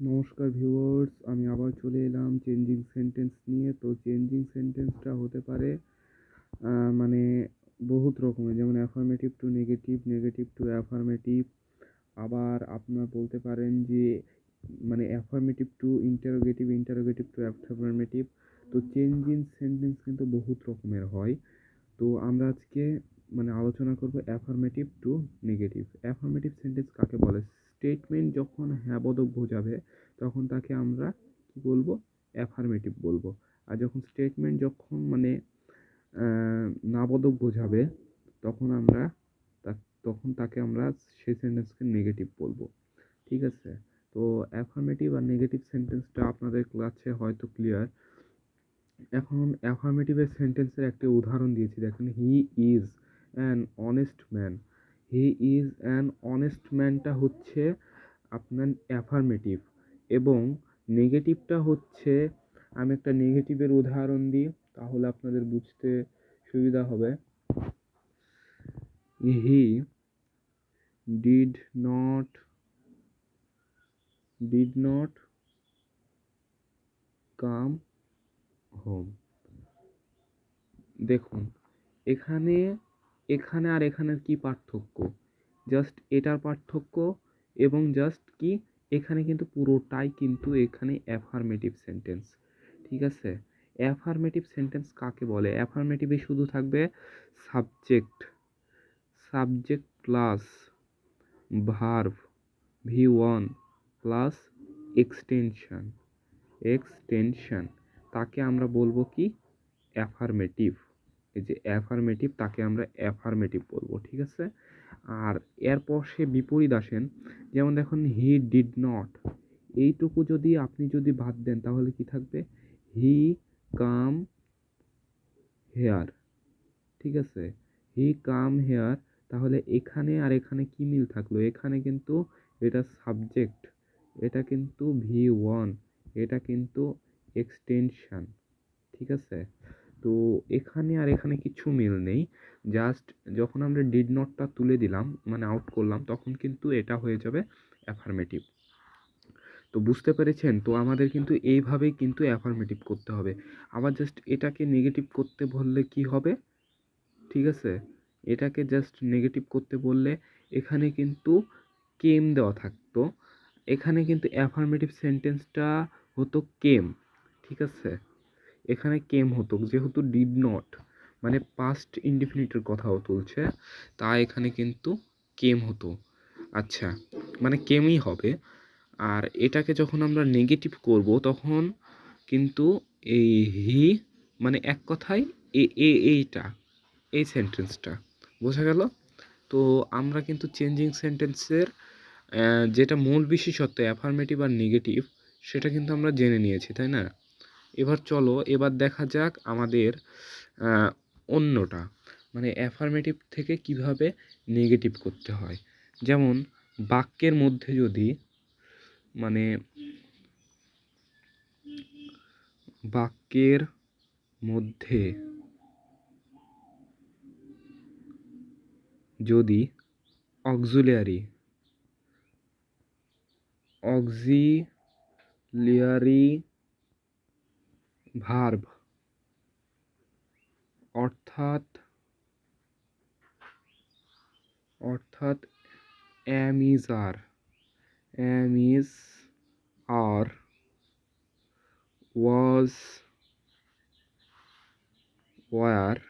নমস্কার ভিউয়ার্স, আমি আবার চলে এলাম চেঞ্জিং সেন্টেন্স নিয়ে। তো চেঞ্জিং সেন্টেন্সটা হতে পারে মানে বহুত রকমের, যেমন affirmative two negative, negative two affirmative. আবার আপনার বলতে পারেন যে মানে affirmative two interrogative, interrogative two affirmative. তো চেঞ্জিং সেন্টেন্স কিন্তু বহুত রকমের হয়। তো আমরা আজকে মানে আলোচনা করব affirmative two negative. Affirmative sentence কাকে বলে? স্টেটমেন্ট যখন হ্যাঁ বোধক বোঝাবে তখন তাকে আমরা কি বলবো? অ্যাফার্মেটিভ বলবো। আর যখন স্টেটমেন্ট যখন মানে না বোধক বোঝাবে তখন আমরা তখন তাকে আমরা সেই সেন্টেন্সকে নেগেটিভ বলবো। ঠিক আছে? তো অ্যাফার্মেটিভ আর নেগেটিভ সেন্টেন্সটা আপনাদের ক্লাসে হয়তো ক্লিয়ার। এখন অ্যাফার্মেটিভের সেন্টেন্সের একটা উদাহরণ দিয়েছি, দেখেন, he is an honest man. He is an honest ম্যানটা হচ্ছে আপনার অ্যাফার্মেটিভ, এবং নেগেটিভটা হচ্ছে, আমি একটা নেগেটিভের উদাহরণ দিই তাহলে আপনাদের বুঝতে সুবিধা হবে। He did not come home. দেখুন, এখানে এখানে আর এখানের কি পার্থক্য? জাস্ট এটার পার্থক্য, এবং জাস্ট কি এখানে কিন্তু পুরোটাই কিন্তু এখানে অ্যাফার্মেটিভ সেন্টেন্স। ঠিক আছে? অ্যাফার্মেটিভ সেন্টেন্স কাকে বলে? অ্যাফার্মেটিভে শুধু থাকবে subject plus verb V1 plus extension, তাকে আমরা বলবো কি? অ্যাফার্মেটিভ। এই যে অ্যাফার্মেটিভ, তাকে আমরা অ্যাফার্মেটিভ বলবো। ঠিক আছে? আর এরপর সে বিপরীত আসেন, যেমন দেখুন, হি ডিড নট, এইটুকু আপনি যদি বাদ দেন তাহলে কি থাকবে? হি কাম হেয়ার। ঠিক আছে? হি কাম হেয়ার, তাহলে এখানে আর এখানে কি মিল থাকলো? এখানে কিন্তু এটা সাবজেক্ট, এটা কিন্তু V1, এটা কিন্তু এক্সটেনশন। ঠিক আছে? তো এখানে আর এখানে কিছু মিল নেই। জাস্ট যখন আমরা ডিড নটটা তুলে দিলাম, মানে আউট করলাম, তখন কিন্তু এটা হয়ে যাবে অ্যাফার্মেটিভ। তো বুঝতে পেরেছেন? তো আমাদের কিন্তু এইভাবেই কিন্তু অ্যাফার্মেটিভ করতে হবে। আবার জাস্ট এটাকে নেগেটিভ করতে বললে কি হবে? ঠিক আছে? এটাকে জাস্ট নেগেটিভ করতে বললে এখানে কিন্তু কেম দেওয়া থাকতো। এখানে কিন্তু অ্যাফার্মেটিভ সেন্টেন্সটা হতো কেম। ঠিক আছে? এখানে কেম হতো, যেহেতু ডিড নট মানে পাস্ট ইনডিফিনিটের কথাও তুলছে, তাই এখানে কিন্তু কেম হতো। আচ্ছা, মানে কেমই হবে। আর এটাকে যখন আমরা নেগেটিভ করব তখন কিন্তু এই হি, মানে এক কথায় এইটা, এই সেন্টেন্সটা বোঝা গেল। তো আমরা কিন্তু চেঞ্জিং সেন্টেন্সের যেটা মূল বিশেষত্ব অ্যাফার্মেটিভ আর নেগেটিভ, সেটা কিন্তু আমরা জেনে নিয়েছি, তাই না? এবার চলো এবার দেখা যাক আমাদের অন্যটা, মানে অ্যাফার্মেটিভ থেকে কিভাবে নেগেটিভ করতে হয়। যেমন বাক্যের মধ্যে যদি মানে বাক্যের মধ্যে যদি অক্সিলিয়ারি ভার্ব অর্থাৎ am is are was were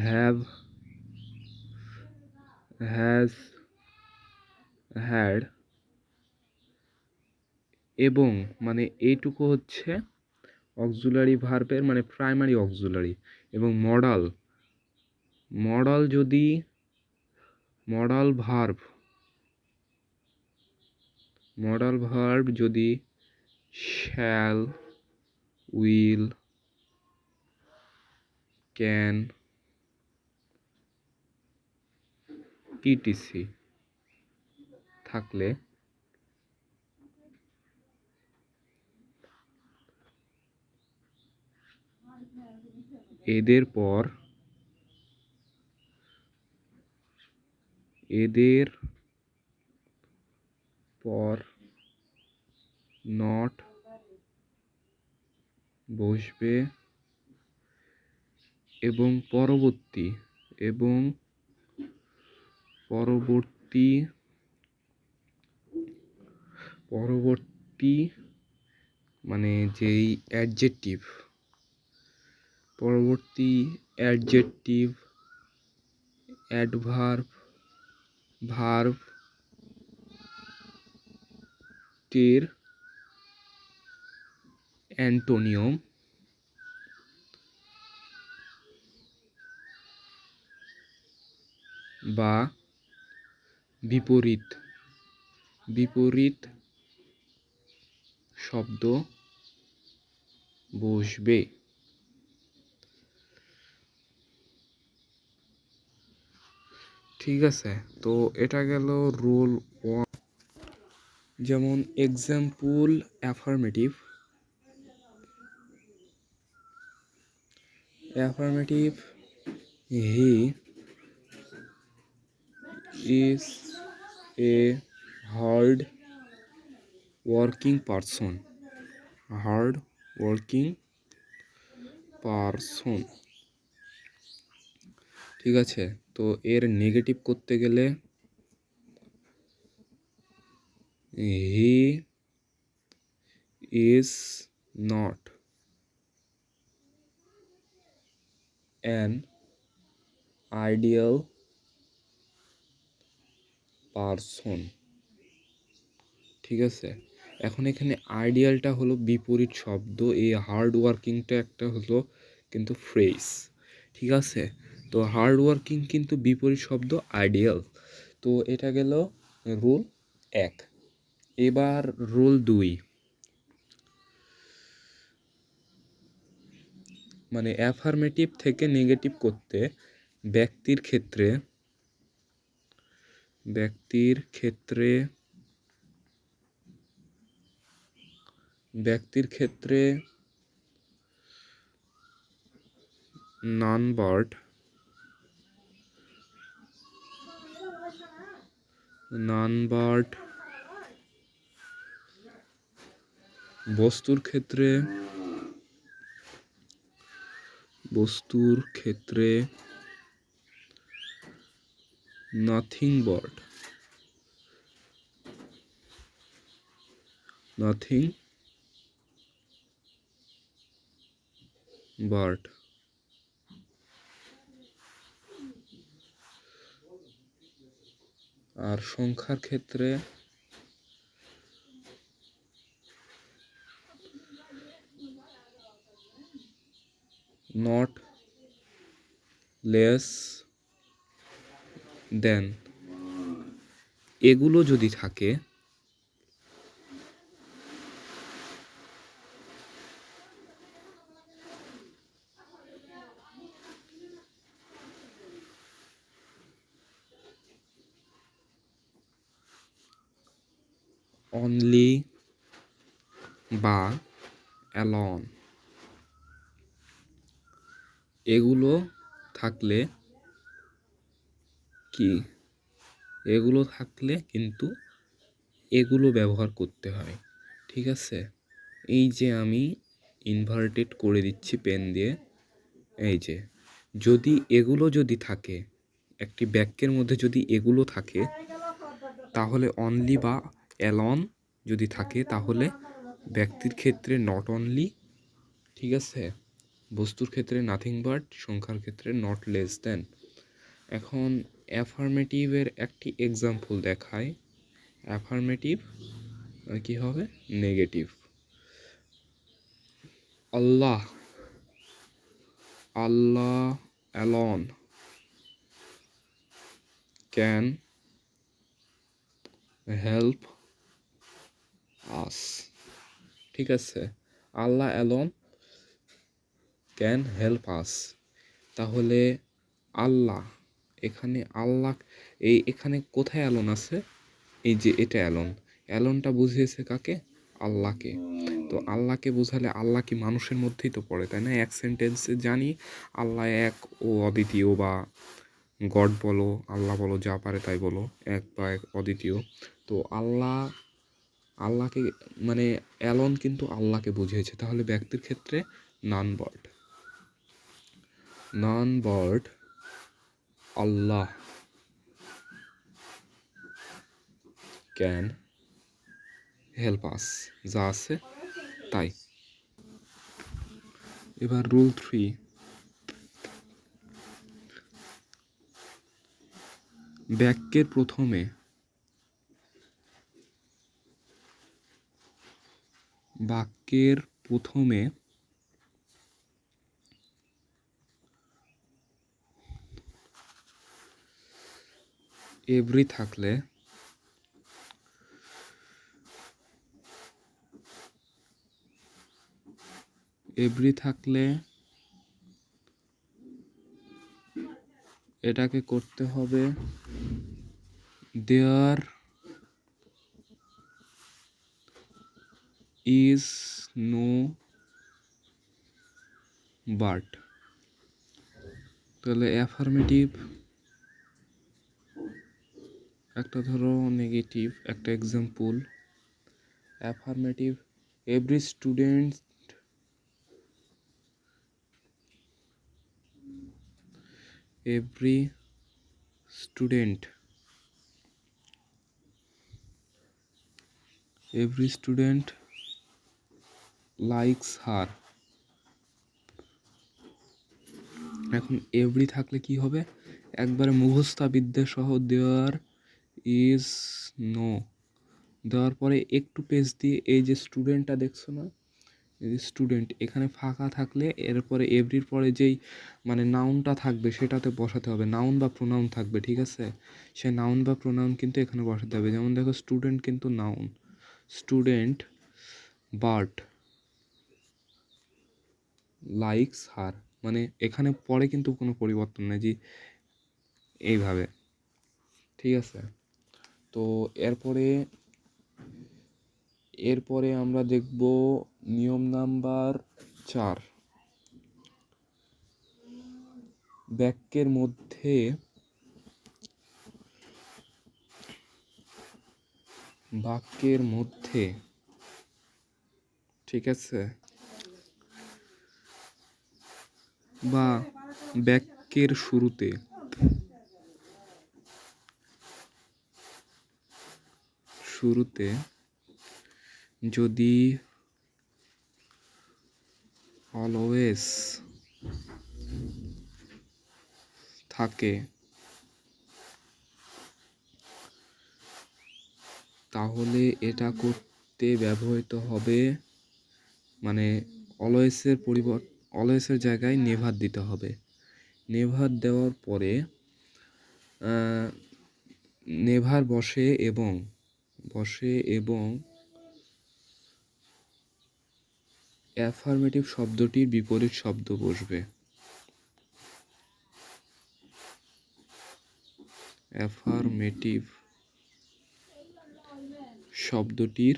have has had, এবং মানে এইটুকু হচ্ছে অক্সিলারি ভার্বের মানে প্রাইমারি অক্সিলারি। এবং মডাল যদি মডাল ভার্ব যদি শ্যাল, উইল, ক্যান, ইটিসি থাকলে এদের পর নট বসবে এবং পরবর্তী মানে যেই পরবর্তী অ্যাডজেক্টিভ অ্যাডভার্ব ভার্ব টির অ্যান্টোনিয়ম বা বিপরীত শব্দ বসবে। ঠিক আছে, তো এটা গেল রুল 1। যেমন example affirmative he is a hard working person. ঠিক আছে, তো এর নেগেটিভ করতে গেলে he is not an ideal person. ঠিক আছে, এখন এখানে আইডিয়ালটা হলো বিপরীত শব্দ, এই হার্ড ওয়ার্কিংটা একটা হলো কিন্তু ফ্রেজ। ঠিক আছে, তো হার্ড ওয়ার্কিং কিন্তু বিপরীত শব্দ আইডিয়াল। তো এটা গেল রুল 1। এবার রুল 2, মানে অ্যাফার্মেটিভ থেকে নেগেটিভ করতে ব্যক্তির ক্ষেত্রে নন ভার্ব বস্তুর ক্ষেত্রে নাথিং বাট আর সংখ্যার ক্ষেত্রে নট লেস দেন। এগুলো যদি থাকে অনলি বা অ্যালন, এগুলো থাকলে কিন্তু এগুলো ব্যবহার করতে হয়। ঠিক আছে, এই যে আমি ইনভার্টেড করে দিচ্ছি পেন দিয়ে, এই যে যদি থাকে একটি বাক্যের মধ্যে, যদি এগুলো থাকে তাহলে অনলি বা অ্যালন যদি থাকে তাহলে ব্যক্তির ক্ষেত্রে নট অনলি, ঠিক আছে, বস্তুর ক্ষেত্রে নাথিং বাট, সংখ্যার ক্ষেত্রে নট লেস দেন। এখন অ্যাফার্মেটিভের একটি এক্সাম্পল দেখায়। অ্যাফার্মেটিভ কি হবে? Negative. Allah alone can help us. ঠিক আছে, Allah alone can help us. তাহলে আল্লাহ, এখানে কোথায় অ্যালন আছে? এই যে এটা অ্যালনটা বুঝিয়েছে কাকে? আল্লাহকে। তো আল্লাহকে বোঝালে আল্লাহ কি মানুষের মধ্যেই তো পড়ে, তাই না? এক সেন্টেন্সে জানি আল্লাহ এক ও অদ্বিতীয় বা গড বলো, আল্লাহ বলো, যা পারে তাই বলো, এক বা এক অদ্বিতীয়। তো আল্লাহকে মানে অ্যালন কিন্তু আল্লাহকে বুঝিয়েছে, তাহলে ব্যক্তির ক্ষেত্রে none but Allah can help us, যা আছে তাই। এবার রুল 3, বাক্যের প্রথমে এভরি থাকলে এটাকে করতে হবে দেয়ার ইজ নো বাট। তাহলে অ্যাফার্মেটিভ একটা ধরো, নেগেটিভ একটা example, affirmative every student likes her. এখন এভরি থাকলে কি হবে, একবারে মুখস্থ বিদ্যা সহ দেওয়ার ইজ নো, দেওয়ার পরে একটু পেজ দিয়ে এই যে স্টুডেন্টটা দেখছো না, এই যে স্টুডেন্ট, এখানে ফাঁকা থাকলে এরপরে এভরির পরে যেই মানে নাউনটা থাকবে সেটাতে বসাতে হবে, নাউন বা প্রোনাউন থাকবে, ঠিক আছে? সে নাউন বা প্রোনাউন কিন্তু এখানে বসাতে হবে। যেমন দেখো স্টুডেন্ট কিন্তু নাউন, স্টুডেন্ট বাট লাইকস হার, মানে এখানে পরে কিন্তু কোনো পরিবর্তন নেই, যে এইভাবে, ঠিক আছে? তো এরপরে আমরা দেখব নিয়ম নাম্বার 4, বাক্যের মধ্যে ঠিক আছে, বা বাক্যের শুরুতে যদি অলওয়েজ থাকে তাহলে এটা করতে ব্যবহৃত হবে, মানে অলওয়েজের জায়গায় নেভার দিতে হবে। নেভার দেওয়ার পরে নেভার বসে এবং অ্যাফার্মেটিভ শব্দটির বিপরীত শব্দ বসবে। অ্যাফার্মেটিভ শব্দটির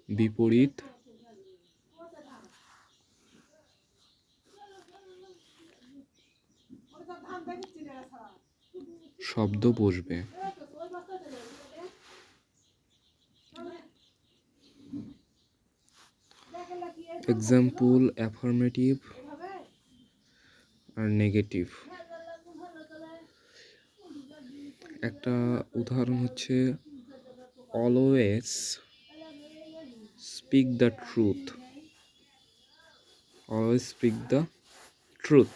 বিপরীত শব্দ বসবে। এক্সাম্পল অ্যাফার্মেটিভ আর নেগেটিভ। একটা উদাহরণ হচ্ছে always speak the truth, always speak the truth.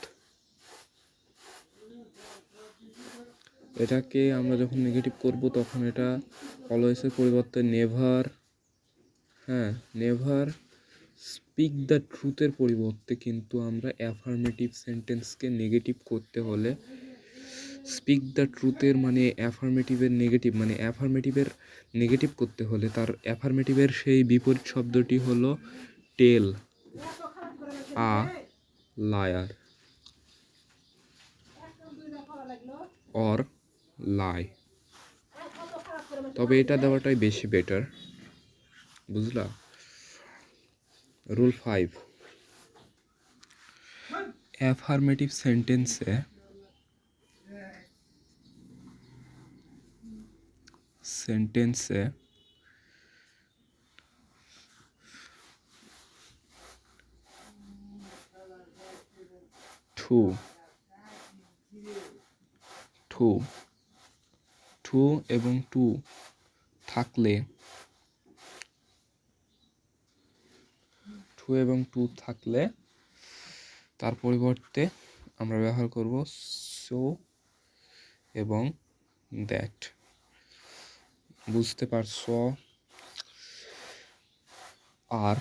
এটাকে আমরা যখন নেগেটিভ করব তখন এটা অলওয়েজের পরিবর্তে নেভার স্পিক দ্য ট্রুথের পরিবর্তে কিন্তু আমরা অ্যাফার্মেটিভ সেন্টেন্সকে নেগেটিভ করতে হলে স্পিক দ্য ট্রুথের মানে অ্যাফার্মেটিভের নেগেটিভ করতে হলে তার অ্যাফার্মেটিভের সেই বিপরীত শব্দটি হলো টেল আ লায়ার অর লাই। তবে এটা দেওয়াটাই বেশি বেটার, বুঝলা? রুল 5, অ্যাফার্মেটিভ সেন্টেন্সে টু টু টু এবং টু থাকলে তার পরিবর্তে আমরা ব্যবহার করব সো এবং দ্যাট। বুঝতে পারছো? আর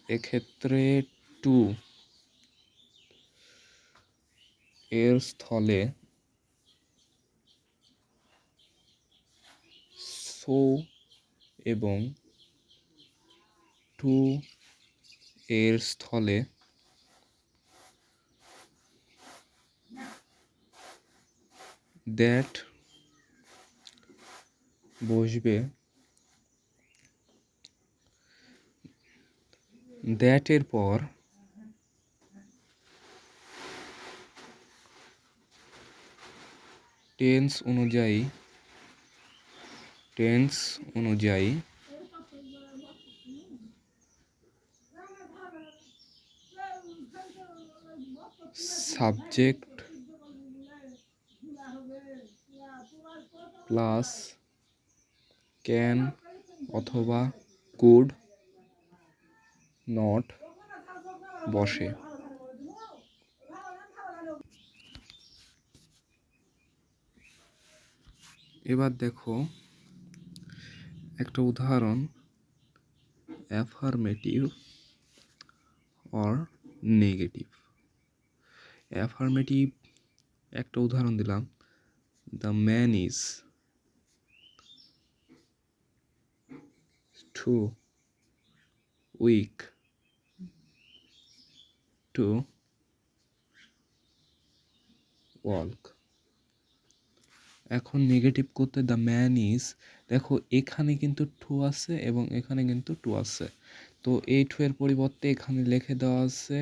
এক্ষেত্রে টু এর স্থলে সো এবং টু এর স্থলে দ্যাট বসবে। দ্যাটের পর টেন্স অনুযায়ী সাবজেক্ট প্লাস ক্যান অথবা কুড নট বসে। এবার দেখো একটা উদাহরণ, অ্যাফার্মেটিভ অর নেগেটিভ। অ্যাফার্মেটিভ একটা উদাহরণ দিলাম, the man is too weak to walk. এখন নেগেটিভ করতে দ্য ম্যান ইজ, দেখো এখানে কিন্তু টু আছে এবং এখানে কিন্তু টু আছে, তো এই টু এর পরিবর্তে এখানে লিখে দেওয়া আছে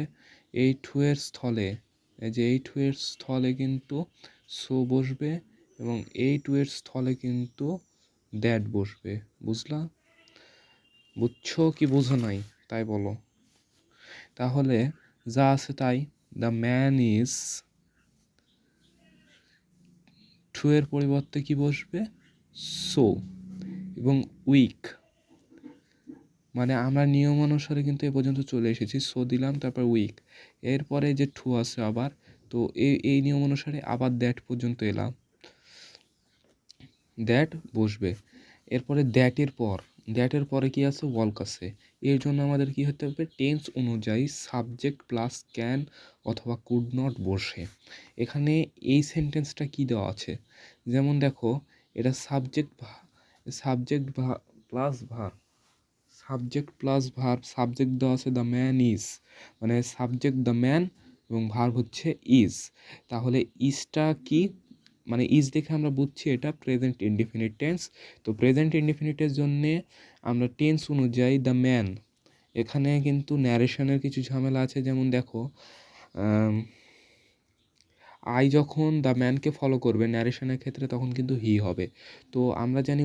এই টু এর স্থলে, এই যে এই টু এর স্থলে কিন্তু সো বসবে এবং এই টু এর স্থলে কিন্তু দ্যাট বসবে। বুঝলা? বুঝছো কি বুঝো নাই তাই বলো। তাহলে যা আছে তাই, দ্য ম্যান ইজ টু এর পরিবর্তে কি বসবে? সো এবং উইক, মানে আমরা নিয়ম অনুসারে কিন্তু এ পর্যন্ত চলে এসেছি, সো দিলাম তারপর উইক, এরপরে যে টু আছে আবার, তো এই নিয়ম অনুসারে আবার দ্যাট পর্যন্ত এলাম, দ্যাট বসবে। এরপরে দ্যাটের পরে কি আছে? ওয়াল্ক আছে। এর জন্য আমাদের কি হতে হবে? টেন্স অনুযায়ী সাবজেক্ট প্লাস ক্যান অথবা কুড নট বসে। এখানে এই সেন্টেন্সটা কি দেওয়া আছে, যেমন দেখো এটা সাবজেক্ট প্লাস ভার্ব, সাবজেক্ট দেওয়া আছে দ্য ম্যান ইজ, মানে সাবজেক্ট দ্য ম্যান এবং ভার্ব হচ্ছে ইজ। তাহলে ইজটা কি, মানে ইজ দেখে আমরা বুঝছি এটা প্রেজেন্ট ইনডিফিনিট টেন্স। তো প্রেজেন্ট ইনডিফিনিটের জন্যে আমরা টেন্স অনুযায়ী দ্য ম্যান, এখানে কিন্তু ন্যারেশনের কিছু ঝামেলা আছে, যেমন দেখো আই যখন দ্য ম্যানকে ফলো করবে ন্যারেশনের ক্ষেত্রে তখন কিন্তু হি হবে। তো আমরা জানি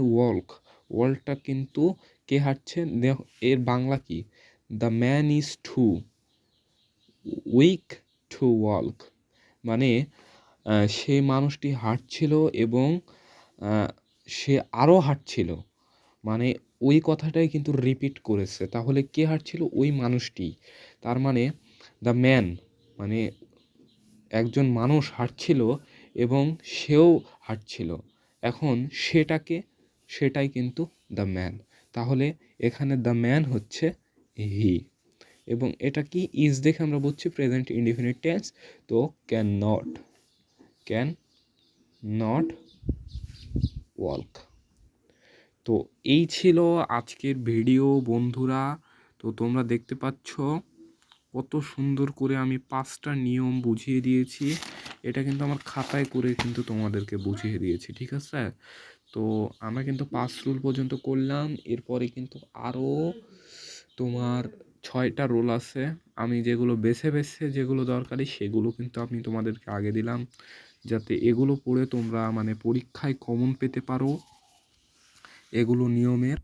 ওয়ার্ল্ডটা কিন্তু কে হাঁটছে, এর বাংলা কি? The man is too weak to walk, মানে সেই মানুষটি হাঁটছিল এবং সে আরও হাঁটছিল, মানে ওই কথাটাই কিন্তু রিপিট করেছে। তাহলে কে হাঁটছিল? ওই মানুষটি। তার মানে দ্য ম্যান মানে একজন মানুষ হাঁটছিল এবং সেও হাঁটছিল, এখন সেটাই কিন্তু দ্য ম্যান। তাহলে এখানে দ্য ম্যান হচ্ছে হি, এবং এটা কি ইজ দেখে আমরা বুঝছি প্রেজেন্ট ইনডিফিনিট টেন্স। তো ক্যান নট ওয়াল্ক। তো এই ছিল আজকের ভিডিও বন্ধুরা। তো তোমরা দেখতে পাচ্ছ কত সুন্দর করে আমি 5টা নিয়ম বুঝিয়ে দিয়েছি, এটা কিন্তু আমার খাতায় করে কিন্তু তোমাদেরকে বুঝিয়ে দিয়েছি, ঠিক আছে? তো আমরা কিন্তু 5 রুল পর্যন্ত করলাম, এরপরে কিন্তু আরও তোমার 6টা রোল আছে। আমি যেগুলো বেছে বেছে যেগুলো দরকারি সেগুলো কিন্তু আমি তোমাদেরকে আগে দিলাম, যাতে এগুলো পড়ে তোমরা মানে পরীক্ষায় কমন পেতে পারো। এগুলো নিয়মের